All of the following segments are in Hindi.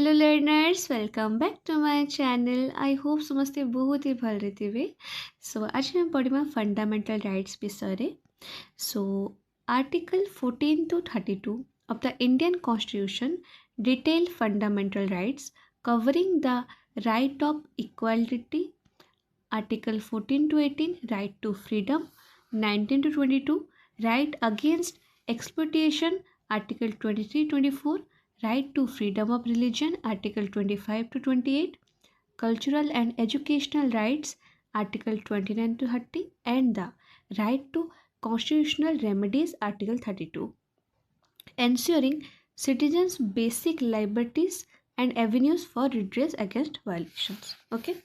Hello learners, welcome back to my channel. I hope समस्ते बहुत ही भल थे। सो आज हम पढ़ा फंडामेंटल राइट्स विषय। So article 14 to 32 of the Indian Constitution detail fundamental rights covering the right of equality. Article 14 to 18 right to freedom, 19 to 22 right against exploitation, Article 23-24 right to freedom of religion, Article 25 to 28 cultural and educational rights, Article 29 to 30 and the right to constitutional remedies, Article 32 ensuring citizens basic liberties and avenues for redress against violations. Okay,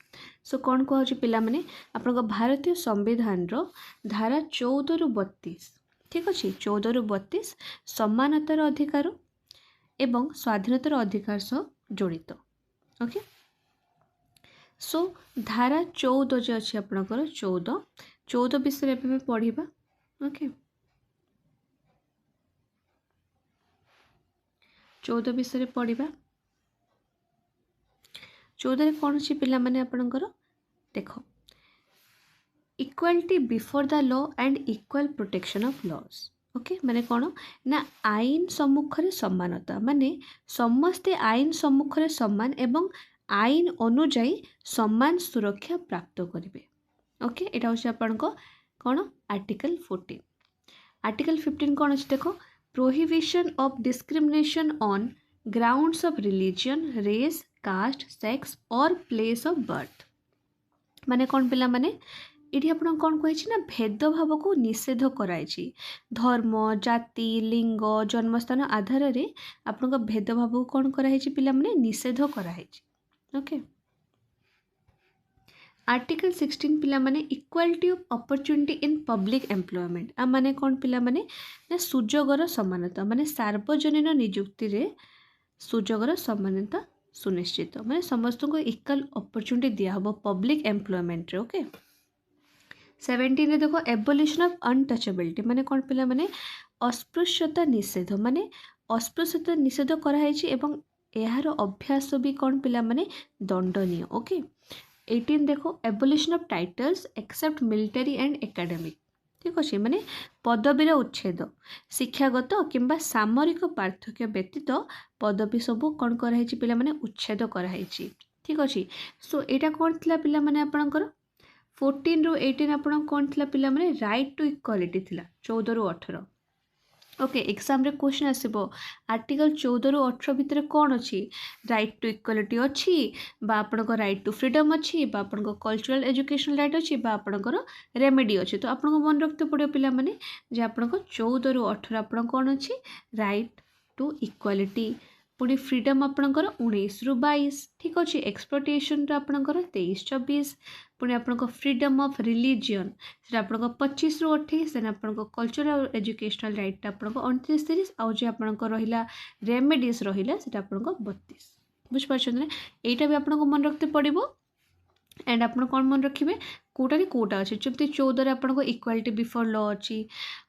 so कौन कहूँ पिला माने आपन भारतीय संविधान रो धारा 14 रु 32 ठीक अच्छे 14 रु 32 समानतार अधिकार एवं स्वाधीनतार अधिकार सह जड़ित। ओके, सो धारा 14 जो अच्छे आपनकर 14 विषय में पढ़ा। ओके, 14 विषय पढ़ा। 14 कौन अच्छी पिला माने आपनकर देख equality before the law and equal protection of laws. Okay, माने कौन ना आईन सम्मुख रे समानता माने समस्ते आईन सम्मुख रे समान एवं आईन अनुजाई समान सुरक्षा प्राप्त करेंगे। ओके, एटा होछि आपनको कौन आर्टिकल 14। आर्टिकल 15 कौन अच्छे देख prohibition of discrimination on grounds of religion, race, caste, sex और प्लेस ऑफ बर्थ। माने कौन पिला माने ये आप कौन कही ना भेदभाव को निषेध कराई धर्म, जाति, लिंग, जन्मस्थान आधार रे आपण भेदभाव को कौन कराई पिला माने निषेध कराई। ओके, आर्टिकल 16 पिला माने equality of opportunity in public employment. आ माने कौन पिला माने ना सुजोगर समानता माने सार्वजनिक नियुक्ति रे सुजोगर समानता सुनिश्चित माने समस्त को इक्वल अपॉर्चुनिटी दिया हबो पब्लिक एम्प्लॉयमेंट रे। ओके, 17 रे देखो एबोलिशन ऑफ अनटचेबिलिटी माने कौन पिला माने अस्पृश्यता निषेध माने अस्पृश्यता निषेध कराई एवं यार अभ्यास भी कौन पिला माने दंडनीय। ओके, 18 देखो abolition of titles except military and academic. ठीक अच्छे माने पदवीर उच्छेद शिक्षागत किंबा सामरिक पार्थक्य व्यतीत पदवी सबू कौन कराई पिला माने उच्छेद कराई। ठीक अच्छे, सो यहाँ कौन थिला पिला माने आपणकर 14 रु 18 आपण कौन थिला पिला माने राइट टू इक्वालिटी थिला 14 रु 18। ओके, एग्जाम रे क्वेश्चन आसीबो आर्टिकल 14 रु 18 भितर कौन अच्छी राइट टू इक्वालिटी अच्छी बा आपनको राइट टू फ्रीडम अच्छी बा आपनको कल्चरल एजुकेशनल राइट अच्छी बा आपनको रेमेडी अच्छी। तो आपको मन रखते पड़ो पिला माने जे आपनको 14 रु 18 आपण कौन अच्छी राइट टू इक्वालिटी पुणी फ्रीडम आपणकर 19 रु 22। ठीक अच्छे, एक्सप्लोटेशन तो आपणकर 23-24 पुणी आपणक फ्रीडम ऑफ रिलीजियन से आपणक 25 रु 28 देन आपणक कल्चरल एजुकेशनल राइट आपणक 29-30 आउ जे आपणक रहिला रेमेडीज रहिला से आपणक 32। बुझ पाछन ने एटा भी आपणक मन रखते पड़िबो एंड आपण कौन मन रखिए कोटा कोटा अच्छे जमी 14 आपको इक्वालिटी बिफोर लॉ अच्छी,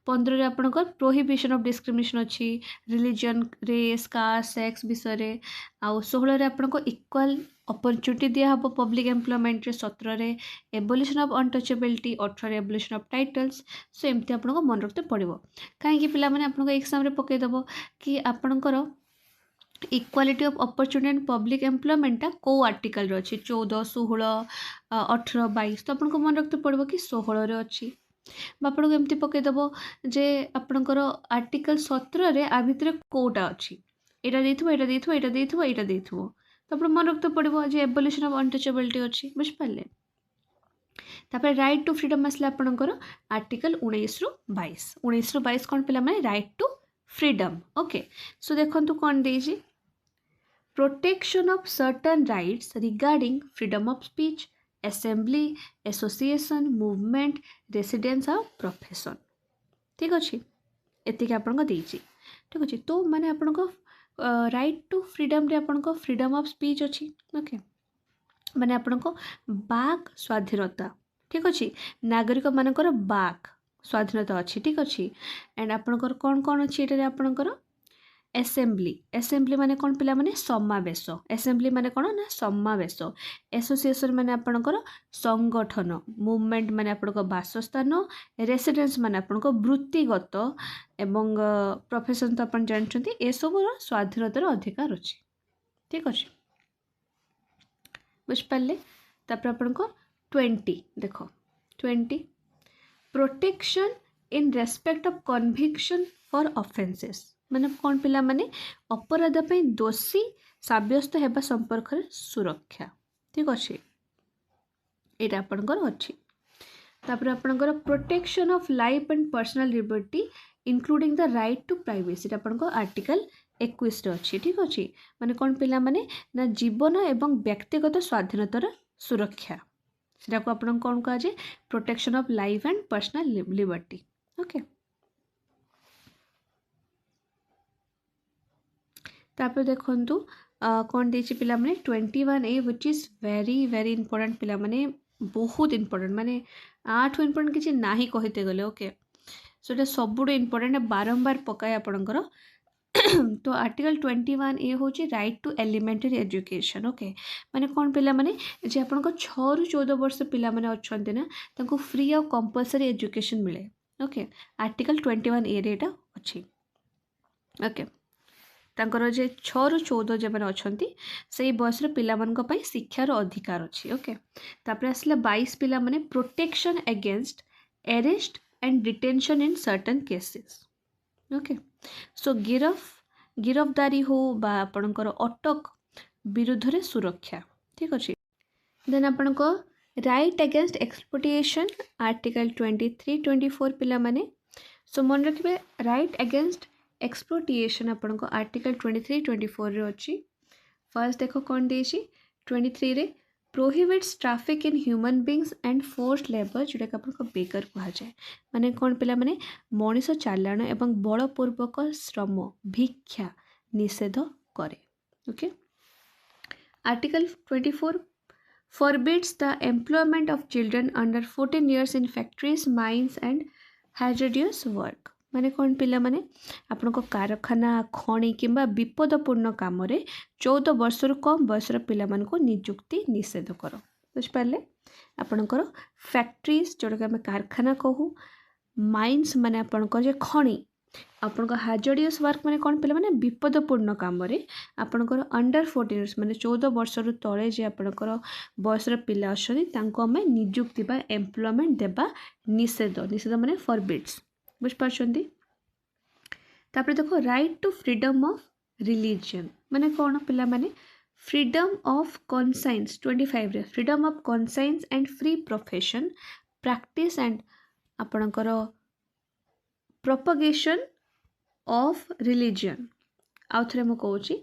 15 आपको प्रोहिबिशन ऑफ डिस्क्रिमिनेशन अच्छी रिलीजन, रेस, कास्ट, सेक्स विषय आउ 16 आपको इक्वाल अपॉर्चुनिटी दिया हम पब्लिक एम्प्लॉयमेंट रे, 17 abolition of untouchability, 18 abolition of titles. So एमती आपको मन रखते पड़ो कहीं पिला माने आपको एग्जाम रे पकईदेव कि आपणकर equality of opportunity and public एम्प्लॉयमेंटा को आर्टिकल अच्छी 14, 16, 18, 22। तो आपको मन रखते पड़ो कि 16 रे अच्छी आपको एमती पकईदेव जे आपणकर आर्टिकल 17 रे आ भितर कोटा अच्छी यहाँ देइथबो तो आप मन रखते पड़ो जे एबोलिशन ऑफ अनटचेबिलिटी अच्छी। बुझिपारे तापर राइट टू फ्रीडम आसला आपणकर आर्टिकल 19 रु 22। 19 रु 22 कौन पिला माने right to freedom. Okay, so देखंतु कौन देजी protection of certain rights regarding freedom of speech, assembly, association, movement, residence और प्रोफेशन। ठीक अच्छे, एतिक आपको देजी। ठीक अच्छे, तो माने आपको राइट टू फ्रीडम रे आपको फ्रीडम ऑफ स्पीच अच्छी। ओके, माने आपको बाक स्वाधीनता। ठीक अच्छे, नागरिक मानकर बाक स्वाधीनता अच्छी। ठीक अच्छे, एंड आपणकर कौन कौन अच्छी ये आपणकर एसेम्बली एसेम्बली माने कौन पिला माने समावेश एसेम्बली माने कौन ना समावेश एसोसिएशन माने आपणकर संगठन मूवमेंट माने आपणक बासस्थान रेसिडेंस माने आपणक वृत्तिगत एवं प्रोफेशन तो अपन जानछंती ए सब स्वाधीनतार अधिकार अछि ठीक अछि बुझ पाले तापर आपणक 20 देखो 20 protection in respect of conviction for offences माने कौन पिला माने अपराध पे दोषी साब्यस्त हेबा संपर्क सुरक्षा ठीक अच्छे यहाँ आपणकर अच्छी तापर आपणकर protection of life and personal liberty including the right to privacy आपणकर आर्टिकल 21 अच्छी ठीक अच्छे माने कौन पिला माने ना जीवन एवं व्यक्तिगत स्वाधीनतार सुरक्षा सेटा को आपन कौन कहा जाए protection of life and personal liberty okay तापर देखंतु कौन देछि पिला माने 21A which is very very important पिला माने बहुत इंपोर्टेंट माने आठ इंपोर्टेंट किछि नाही कहिते गले ओके सो एटा सबुड इंपोर्टेंट बारंबार पकाय आपनकर तो आर्टिकल 21A हूँ right to elementary education okay माने कौन पिला माने जे आपन 6 ରୁ 14 वर्ष पिला माने अछंते ना तांको फ्री और कंपलसरी एजुकेशन मिले ओके आर्टिकल 21A रे एटा अछि ओके तांकर जे 6 ରୁ 14 जे माने अछंती सेही बयस रे पिला मानक पई शिक्षार अधिकार अछि ओके तापर आसला 22 पिला माने protection against arrest and detention in certain cases okay so गिरफ्तारी हो बा आपणकर अटक विरुद्ध रे सुरक्षा ठीक अच्छे देन आपणक राइट अगेंस्ट एक्सप्लोइटेशन आर्टिकल 23-24 पिला माने सो मन रखिबे राइट अगेंस्ट एक्सप्लोइटेशन आपणक आर्टिकल 23-24 रे अछि फर्स्ट देखो कौन देछि 23 रे prohibits traffic in human beings and forced labour जोटा कि आपको बेकर कहा जाए माने कौन पिला माने मनीष चालाण एवं बलपूर्वक श्रम भिक्षा निषेध करे okay article 24 forbids the employment of children under 14 years in factories mines and hazardous work माने कौन पिला माने आपन को कारखाना खणी किंबा विपदपूर्ण काम रे 14 वर्ष रु कम बयस पिला मान को नियुक्ति निषेध कर बुझ पाले आपनकर फैक्ट्रीज जोटा कि हम कारखाना कहू माइंस माने आपनकर जे खणी आपनकर हाजर्डियस वर्क माने कौन पिला माने विपदपूर्ण काम रे आपनकर अंडर 14 इयर्स माने 14 वर्ष रु तळे जे आपनकर बयस पिला अछनी तांको हमें नियुक्ति बा एम्प्लॉयमेंट देबा निषेध निषेध माने फॉरबिड्स बुझ पाछंती तापर देखो right to freedom of religion माने कौन पिला माने फ्रीडम ऑफ कॉन्साइंस 25 रे freedom of conscience and free profession practice and आपनकर प्रोपगेशन ऑफ रिलीजन आउ थरे मु कहूची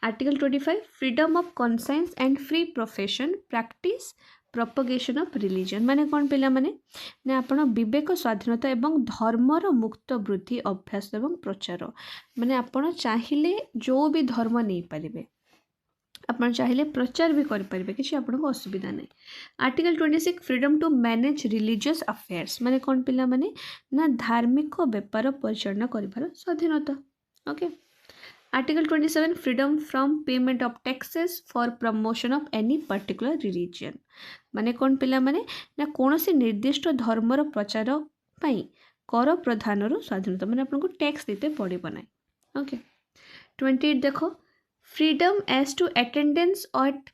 article 25 freedom of conscience and free profession practice propagation of religion माने कौन पिला माने ना आपण विवेक स्वाधीनता एवं धर्मर मुक्त वृद्धि अभ्यास एवं प्रचार माने आपण चाहिले जो भी धर्म नहीं पारिबे आपण चाहिले प्रचार भी कर पारिबे किछि आपण को असुविधा नहीं article 26 freedom to manage religious affairs माने कौन पिला माने ना धार्मिक व्यापार परिचालना करिवार स्वाधीनता okay article 27 freedom from payment of taxes for promotion of any particular religion माने कौन पिला माने ना कोनोसी निर्दिष्ट धर्मर प्रचार पई कर प्रधान स्वाधीनता माने आपन को टैक्स देते पड़िबो नै ओके 28 देखो freedom as to attendance at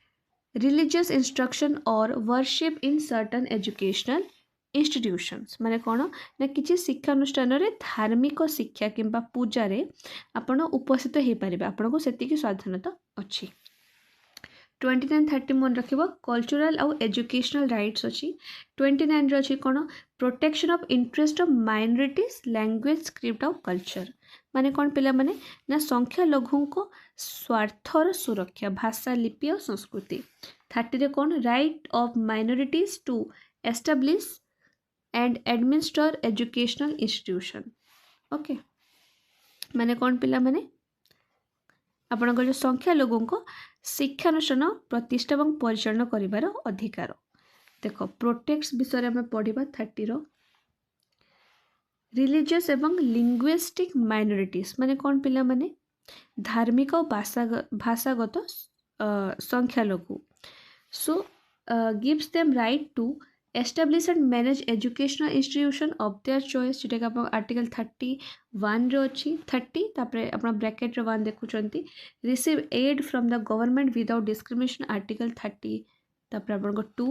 religious instruction और worship in certain educational institutions माने कौन ना किसी शिक्षानुष्ठान रे धार्मिक शिक्षा किंबा पूजा रे आपण उपस्थित हो पारे आपण को सेतिकी स्वाधीनता अच्छी 29-30 मन रखिबो कल्चरल आउ एजुकेशनल राइट्स अच्छी 29 रे अच्छी कौन protection of interest of minorities language script of culture माने कौन पिला माने ना संख्या लघु को स्वार्थर सुरक्षा भाषा लिपि और संस्कृति 30 रे कौन right of minorities to establish and administer educational institution okay माने कौन पिला माने आपनकर जो संख्या लोगों को शिक्षानुष्ठान प्रतिष्ठा और परिचालन करिवार अधिकार देखो प्रोटेक्ट्स विषय में पढ़िबा 30 रो रिलीजियस एवं लिंग्विस्टिक माइनॉरिटीज माने कौन पिला माने धार्मिक और भाषागत संख्यालघु। So gives them right to establish and manage educational institution of their choice, जोटा कि आर्टिकल 31 रे अच्छी 30 तापर आप ब्रैकेट 1 देखुंट receive aid from the government without discrimination article 30 तापर आप 2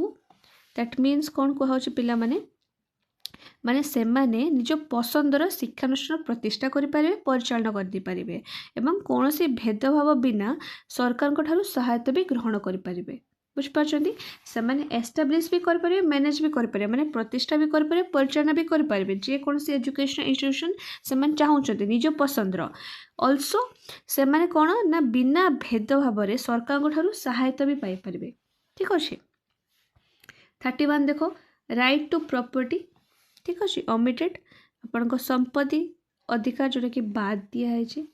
दैट मीन्स कौन कहुच्छे पिला माने सेमाने निज पसंदर शिक्षानुष्ठान प्रतिष्ठा करें परिचालन करदे एवं कौन भेदभाव बिना सरकार ठारू सहायता भी ग्रहण करें। बुझिपार्छन्ति सेमाने एस्टाब्लिश भी करें मैनेज भी करें माने प्रतिष्ठा भी करें परिचालन भी करें जे कौन एजुकेशनल इंस्टीट्यूशन से चाहते निज पसंदर अल्सो सेमाने कौन ना बिना भेदभाव सरकार ठारू सहायता भी पाइपर। ठीक अच्छे 31 देख राइट टू प्रॉपर्टी। ठीक अच्छे ओमिटेड आपण संपत्ति अधिकार जोटा कि बाद दिखाई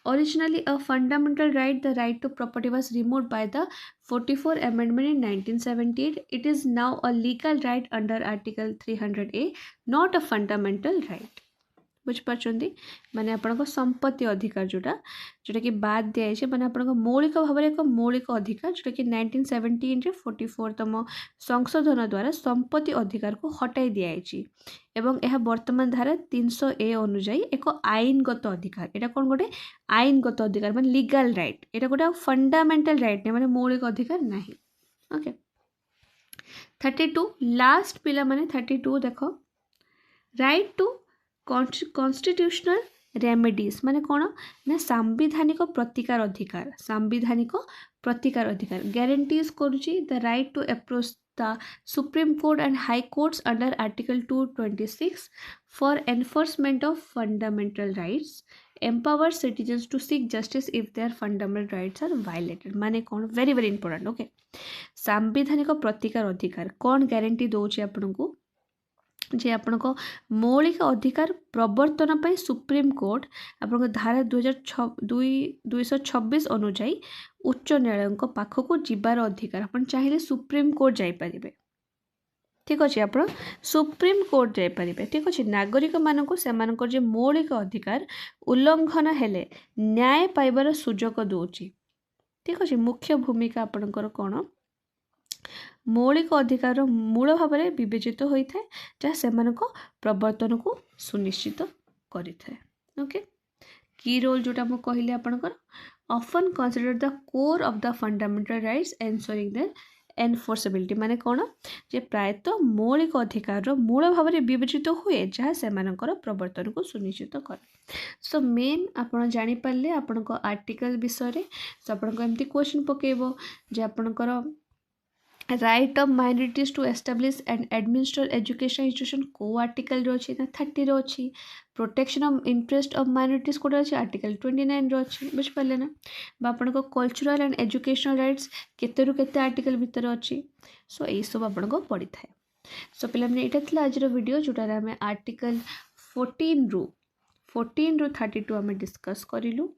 originally a fundamental right the right to property was removed by the 44 amendment in 1978. It is now a legal right under article 300A, not a fundamental right. बुझिपार्छन्ति माने आपनको संपत्ति अधिकार जोटा जोटा कि बाद दिखाई माने आपनको मौलिक भाव एक मौलिक अधिकार जोटा कि 1917 रे 44तम संशोधन द्वारा संपत्ति अधिकार को हटाई दिखाई एवं यह वर्तमान धारा 300A अनुजाई एक आईनगत अधिकार। एटा कौन गोटे आईनगत अधिकार माने लीगल राइट, एटा गोटे फंडामेंटल राइट नहीं माने मौलिक अधिकार नहीं। ओके 32 लास्ट पिला माने 32 देखो राइट टू कॉन्स्टिट्यूशनल रेमेडीज माने कौन ना सांविधानिक प्रतिकार अधिकार। सांविधानिक प्रतिकार अधिकार गारंटीज करुची the right to approach the supreme court and high courts under article 226 for enforcement of fundamental rights empower citizens to seek justice if their fundamental rights are violated. माने कौन वेरी वेरी इंपोर्टेंट। ओके सांविधानिक प्रतिकार अधिकार कौन गारंटी दौर आपको जे आपण मौलिक अधिकार प्रवर्तन पर सुप्रीम कोर्ट आपण धारा 226 अनुजाई उच्च न्यायालय पाखक जीवार अधिकार आपण चाहिए सुप्रीम कोर्ट जाइपारे। ठीक अच्छे आप सुप्रीम कोर्ट जाइपारे। ठीक अच्छे नागरिक मानक से मौलिक अधिकार उल्लंघन हेले न्याय पाइबार सुजोग दौची। ठीक अच्छे मुख्य भूमिका आपणकर कौन मौलिक अधिकार मूल भाव में विवेचित होता है जहाँ से प्रवर्तन को सुनिश्चित करें। ओके की रोल जोटा मुझे कहली आपंकर often consider the core of the fundamental rights ensuring the enforceability माने कौन जे प्रायतः मौलिक अधिकार मूल भाव में विवेचित हुए जहाँ से प्रवर्तन को सुनिश्चित करे। सो मेन आपड़ जापारे आपण आर्टिकल विषय सो आपको एमती क्वेश्चन पकेब जे आपणकर right of minorities to establish and administer education institution को आर्टिकल अच्छी ना 30 अच्छी protection of interest of minorities कोड अच्छी आर्टिकल 29 अच्छी बुझिपारे ना आपण कल्चरल एंड एजुकेशनल राइट्स केते केते आर्टिकल भितर अच्छी। सो यही सब आपको पड़ी थाए। सो पे यहाँ आज वीडियो जोटार आम आर्टिकल 14 रु 32 आम डिस्कस करूँ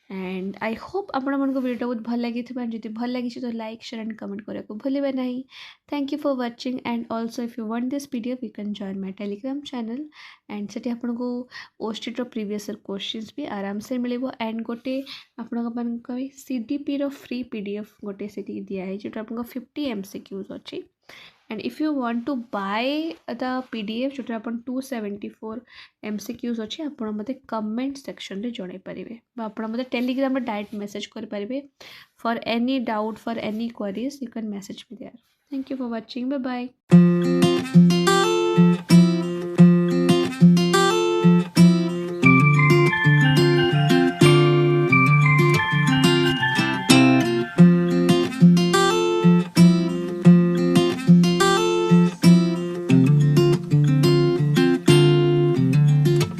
एंड आई होप आपण मन को वीडियो बहुत भल लगी जब भल लगी तो लाइक शेयर एंड कमेंट करने को भूलिए नहीं। Thank you for watching and also if you want this PDF you can join my Telegram channel and से आपको ओस्टेट प्रीवियस क्वेश्चंस भी आराम से मिले एंड गोटे आपण सीडीपी रो फ्री पीडीएफ गोटे से दिखाई जो आपको 50 MCQs अच्छी and if you want to buy the PDF जो आप 274 MCQs अच्छे आप मत कमेंट सेक्शन रे जणाई पारे आप मत टेलीग्राम डायरेक्ट मैसेज करें for any doubt for any queries you can message me there. Thank you for watching bye bye.